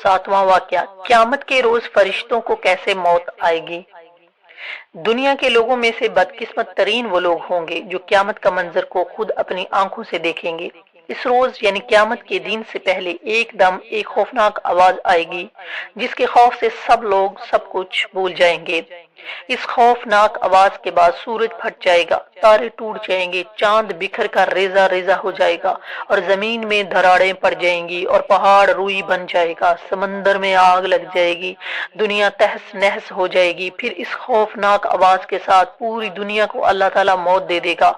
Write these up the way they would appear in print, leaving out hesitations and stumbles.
ساتواں واقعہ، قیامت کے روز فرشتوں کو کیسے موت آئے گی۔ دنیا کے لوگوں میں سے بدقسمت ترین وہ لوگ ہوں گے جو قیامت کا منظر کو خود اپنی آنکھوں سے دیکھیں گے۔ اس روز یعنی قیامت کے دن سے پہلے ایک دم ایک خوفناک آواز آئے گی جس کے خوف سے سب لوگ سب کچھ بھول جائیں گے۔ اس خوفناک آواز کے بعد سورج پھٹ جائے گا، تارے ٹوٹ جائیں گے، چاند بکھر کر ریزہ ریزہ ہو جائے گا اور زمین میں دراڑیں پڑ جائیں گی اور پہاڑ روئی بن جائے گا، سمندر میں آگ لگ جائے گی، دنیا تہس نہس ہو جائے گی۔ پھر اس خوفناک آواز کے ساتھ پوری دنیا کو اللہ تعالیٰ موت دے دے گا۔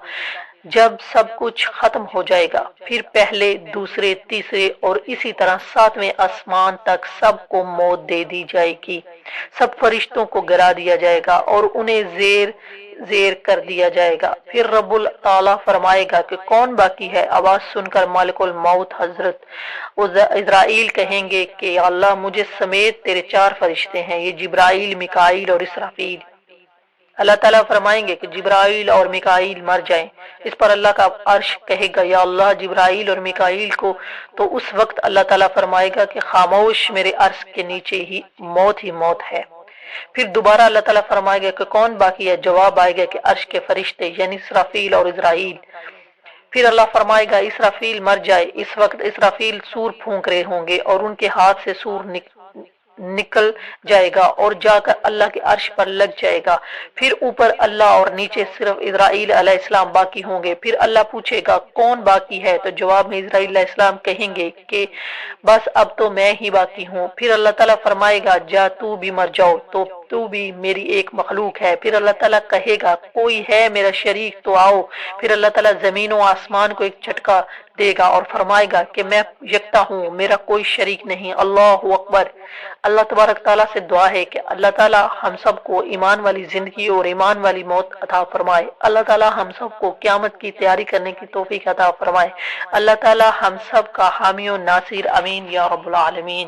جب سب کچھ ختم ہو جائے گا پھر پہلے، دوسرے، تیسرے اور اسی طرح ساتویں آسمان تک سب کو موت دے دی جائے گی۔ سب فرشتوں کو گرا دیا جائے گا اور انہیں زیر زیر کر دیا جائے گا۔ پھر رب تعالیٰ فرمائے گا کہ کون باقی ہے۔ آواز سن کر مالک الموت حضرت عزرائیل کہیں گے کہ یا اللہ مجھے سمیت تیرے 4 فرشتے ہیں، یہ جبرائیل، میکائیل اور اسرافیل۔ اللہ تعالیٰ فرمائیں گے کہ جبرائیل اور میکائیل مر جائیں۔ اس پر اللہ کا عرش کہے گا یا اللہ جبرائیل اور میکائیل کو، تو اس وقت اللہ تعالیٰ فرمائے گا کہ خاموش، میرے عرش کے نیچے ہی موت ہے۔ پھر دوبارہ اللہ تعالیٰ فرمائے گا کہ کون باقی ہے۔ جواب آئے گا کہ عرش کے فرشتے یعنی اسرافیل اور عزرائیل۔ پھر اللہ فرمائے گا اسرافیل مر جائے۔ اس وقت اسرافیل سور پھونک رہے ہوں گے اور ان کے ہاتھ سے سور نکل جائے گا اور جا کر اللہ کے عرش پر لگ جائے گا۔ پھر اوپر اللہ اور نیچے صرف اسرائیل علیہ السلام باقی ہوں گے۔ پھر اللہ پوچھے گا کون باقی ہے، تو جواب میں اسرائیل علیہ السلام کہیں گے کہ بس اب تو میں ہی باقی ہوں۔ پھر اللہ تعالیٰ فرمائے گا جا تو بھی مر جاؤ، تو بھی میری ایک مخلوق ہے۔ پھر اللہ تعالیٰ کہے گا کوئی ہے میرا شریک تو آؤ۔ پھر اللہ تعالیٰ زمین و آسمان کو ایک جھٹکا دے گا اور فرمائے گا کہ میں یکتا ہوں، میرا کوئی شریک نہیں۔ اللہ اکبر۔ اللہ تبارک تعالیٰ سے دعا ہے کہ اللہ تعالیٰ ہم سب کو ایمان والی زندگی اور ایمان والی موت عطا فرمائے۔ اللہ تعالیٰ ہم سب کو قیامت کی تیاری کرنے کی توفیق عطا فرمائے۔ اللہ تعالیٰ ہم سب کا حامی و ناصر، امین یا رب العالمین۔